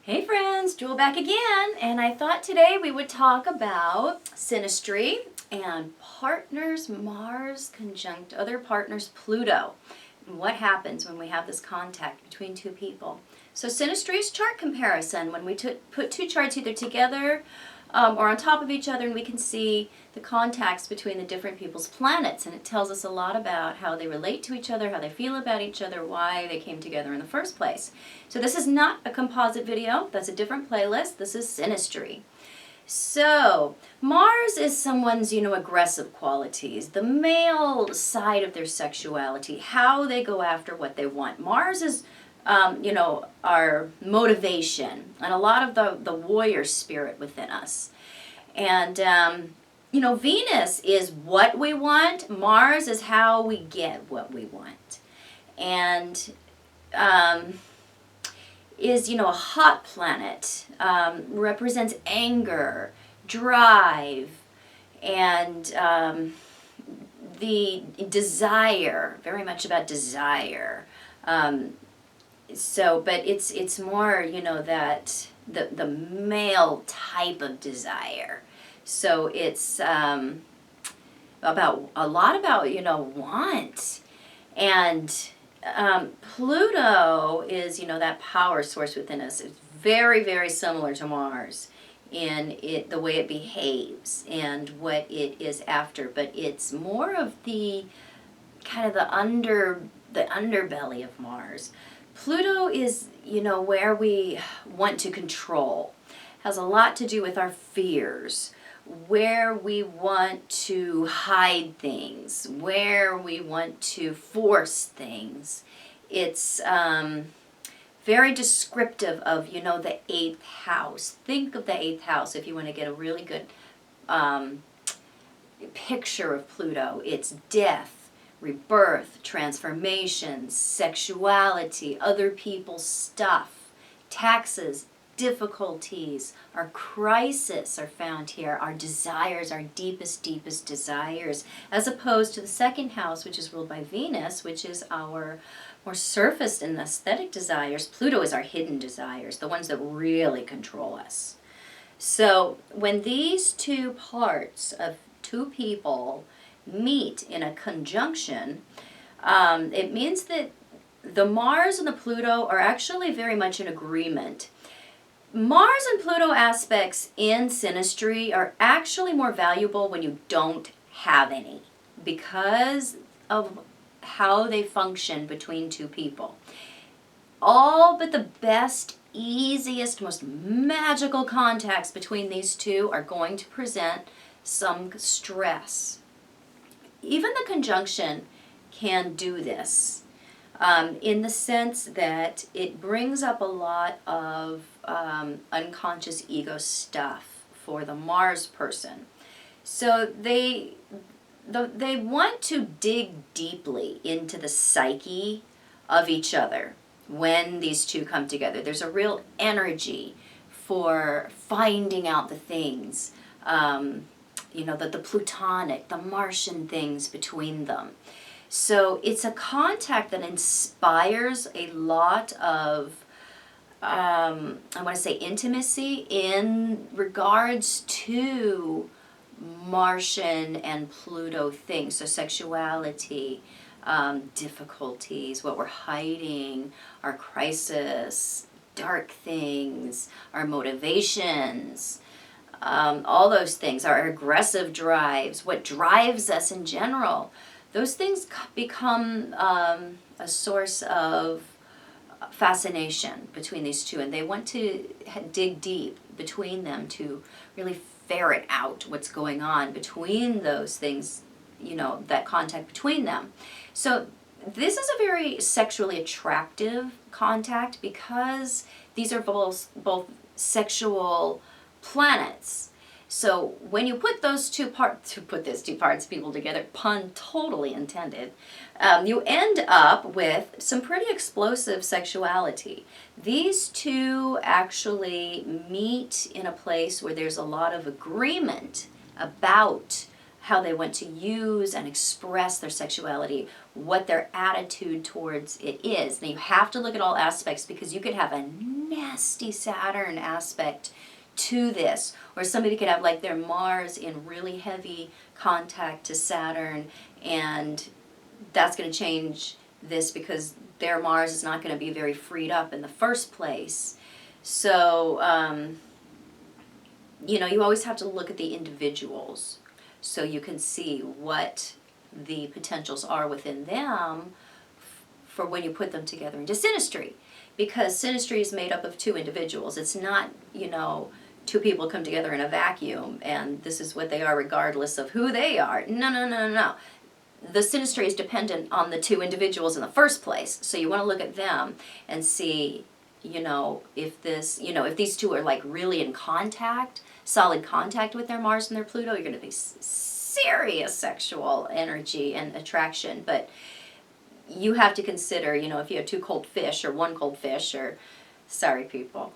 Hey friends, Jewel back again, and I thought today we would talk about synastry and partners Mars conjunct other partners Pluto, and what happens when we have this contact between two people. So synastry is chart comparison, when we put two charts either together or on top of each other, and we can see the contacts between the different people's planets, and it tells us a lot about how they relate to each other, how they feel about each other, why they came together in the first place. So this is not a composite video, that's a different playlist. This is synastry. So Mars is someone's, aggressive qualities, the male side of their sexuality, how they go after what they want. Mars is our motivation and a lot of the warrior spirit within us. And, Venus is what we want. Mars is how we get what we want. And is, a hot planet, represents anger, drive, and the desire, very much about desire. But it's more, that the male type of desire. So it's about a lot about want, and Pluto is that power source within us. It's very, very similar to Mars in the way it behaves and what it is after, but it's more of the kind of the underbelly of Mars. Pluto is, where we want to control. Has a lot to do with our fears, where we want to hide things, where we want to force things. It's very descriptive of, the 8th house. Think of the 8th house if you want to get a really good picture of Pluto. It's death, rebirth, transformations, sexuality, other people's stuff, taxes, difficulties, our crisis are found here, our desires, our deepest desires, as opposed to the 2nd house, which is ruled by Venus, which is our more surfaced and aesthetic desires. Pluto is our hidden desires, the ones that really control us. So when these two parts of two people meet in a conjunction, it means that the Mars and the Pluto are actually very much in agreement. Mars and Pluto aspects in synastry are actually more valuable when you don't have any, because of how they function between two people. All but the best, easiest, most magical contacts between these two are going to present some stress. Even the conjunction can do this in the sense that it brings up a lot of unconscious ego stuff for the Mars person. So they want to dig deeply into the psyche of each other when these two come together. There's a real energy for finding out the things, the Plutonic, the Martian things between them. So it's a contact that inspires a lot of, I want to say, intimacy in regards to Martian and Pluto things. So sexuality, difficulties, what we're hiding, our crisis, dark things, our motivations, all those things, our aggressive drives, what drives us in general. Those things become a source of fascination between these two, and they want to dig deep between them to really ferret out what's going on between those things, that contact between them. So this is a very sexually attractive contact because these are both sexual planets. So when you put those two parts of people together, pun totally intended, you end up with some pretty explosive sexuality. These two actually meet in a place where there's a lot of agreement about how they want to use and express their sexuality, what their attitude towards it is. Now you have to look at all aspects, because you could have a nasty Saturn aspect to this, or somebody could have like their Mars in really heavy contact to Saturn, and that's going to change this because their Mars is not going to be very freed up in the first place. So, you know, you always have to look at the individuals so you can see what the potentials are within them for when you put them together into synastry. Because synastry is made up of two individuals. It's not, you know, two people come together in a vacuum and this is what they are regardless of who they are. No, no, no, no, no. The synastry is dependent on the two individuals in the first place. So you want to look at them and see, you know, if this, you know, if these two are like really in contact, solid contact with their Mars and their Pluto, you're going to be serious sexual energy and attraction. But you have to consider, you know, if you have two cold fish or one cold fish, or, sorry people,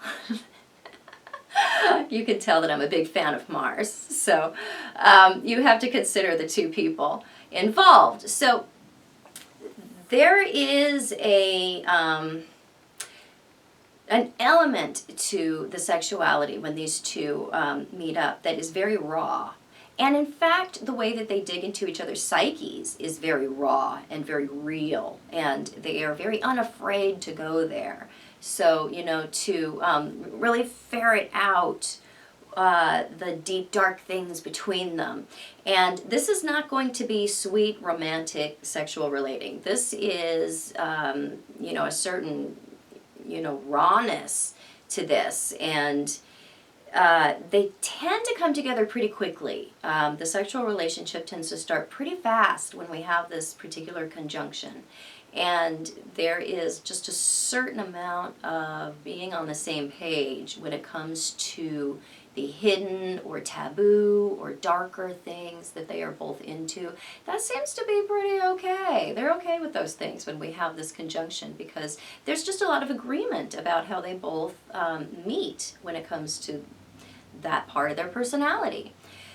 you can tell that I'm a big fan of Mars. So you have to consider the two people involved. So there is an element to the sexuality when these two meet up that is very raw. And in fact, the way that they dig into each other's psyches is very raw and very real, and they are very unafraid to go there. So, you know, to really ferret out the deep, dark things between them. And this is not going to be sweet, romantic, sexual relating. This is, you know, a certain, you know, rawness to this. And they tend to come together pretty quickly. The sexual relationship tends to start pretty fast when we have this particular conjunction. And there is just a certain amount of being on the same page when it comes to the hidden or taboo or darker things that they are both into. That seems to be pretty okay. They're okay with those things when we have this conjunction because there's just a lot of agreement about how they both meet when it comes to that part of their personality.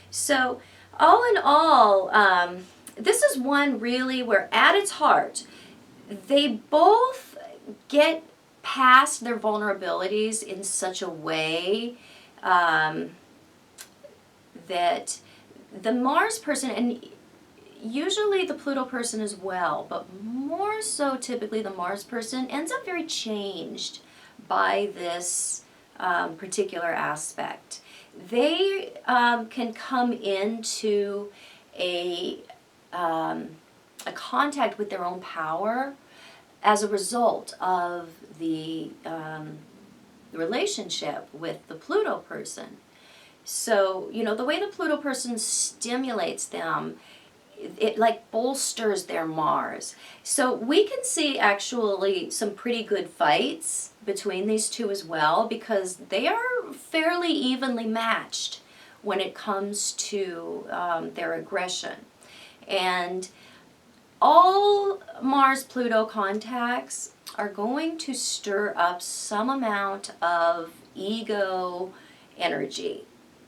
So all in all, this is one really where at its heart, they both get past their vulnerabilities in such a way that the Mars person, and usually the Pluto person as well, but more so typically the Mars person, ends up very changed by this particular aspect. They can come into a contact with their own power as a result of the relationship with the Pluto person. So, you know, the way the Pluto person stimulates them, it like bolsters their Mars. So we can see actually some pretty good fights between these two as well because they are fairly evenly matched when it comes to their aggression. And all Mars-Pluto contacts are going to stir up some amount of ego energy.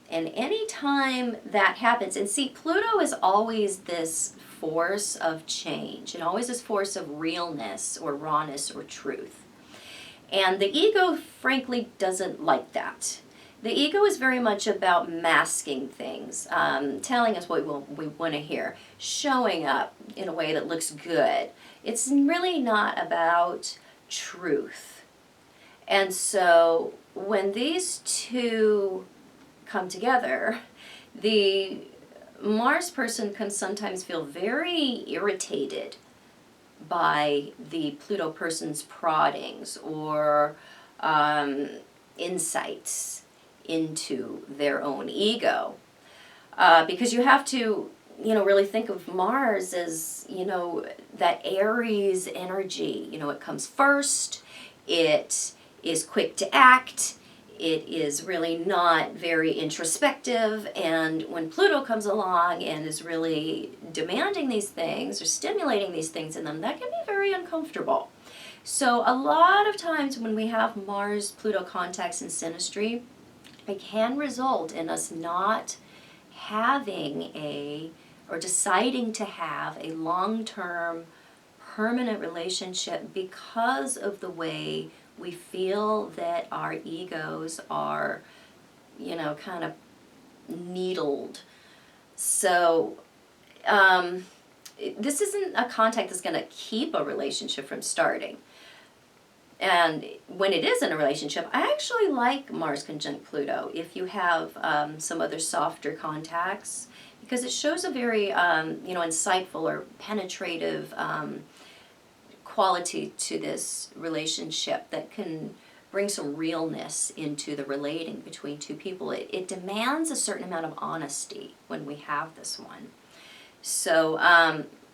And anytime that happens, and see, Pluto is always this force of change and always this force of realness or rawness or truth. And the ego, frankly, doesn't like that. The ego is very much about masking things, telling us what we want to hear, showing up in a way that looks good. It's really not about truth. And so when these two come together, the Mars person can sometimes feel very irritated by the Pluto person's proddings or insights into their own ego. Because you have to, you know, really think of Mars as, you know, that Aries energy. You know, it comes first, it is quick to act, it is really not very introspective, and when Pluto comes along and is really demanding these things or stimulating these things in them, that can be very uncomfortable. So a lot of times when we have Mars-Pluto contacts in synastry, it can result in us not having or deciding to have a long-term permanent relationship because of the way we feel that our egos are, you know, kind of needled. So this isn't a contact that's going to keep a relationship from starting. And when it is in a relationship, I actually like Mars conjunct Pluto if you have some other softer contacts, because it shows a very, insightful or penetrative quality to this relationship that can bring some realness into the relating between two people. It demands a certain amount of honesty when we have this one. So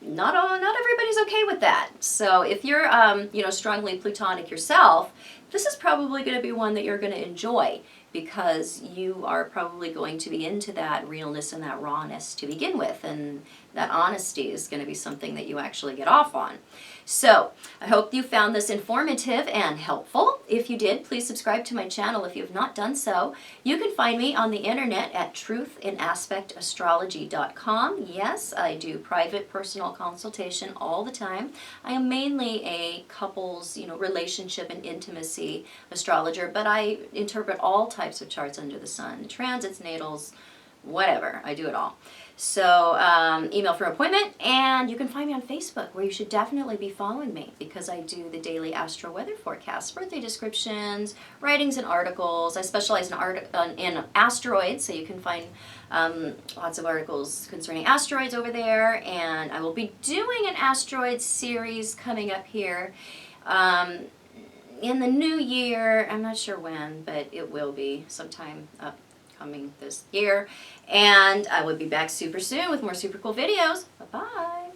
not everybody's okay with that. So if you're strongly Plutonic yourself, this is probably going to be one that you're going to enjoy, because you are probably going to be into that realness and that rawness to begin with, and that honesty is going to be something that you actually get off on. So I hope you found this informative and helpful. If you did, please subscribe to my channel if you have not done so. You can find me on the internet at truthinaspectastrology.com. Yes, I do private personal consultation all the time. I am mainly a couples, relationship and intimacy astrologer, but I interpret all types of charts under the sun, transits, natals, whatever. I do it all. So email for appointment, and you can find me on Facebook, where you should definitely be following me, because I do the daily astro weather forecasts, birthday descriptions, writings and articles. I specialize in asteroids, so you can find lots of articles concerning asteroids over there, and I will be doing an asteroid series coming up here in the new year. I'm not sure when, but it will be sometime upcoming this year. And I will be back super soon with more super cool videos. Bye-bye.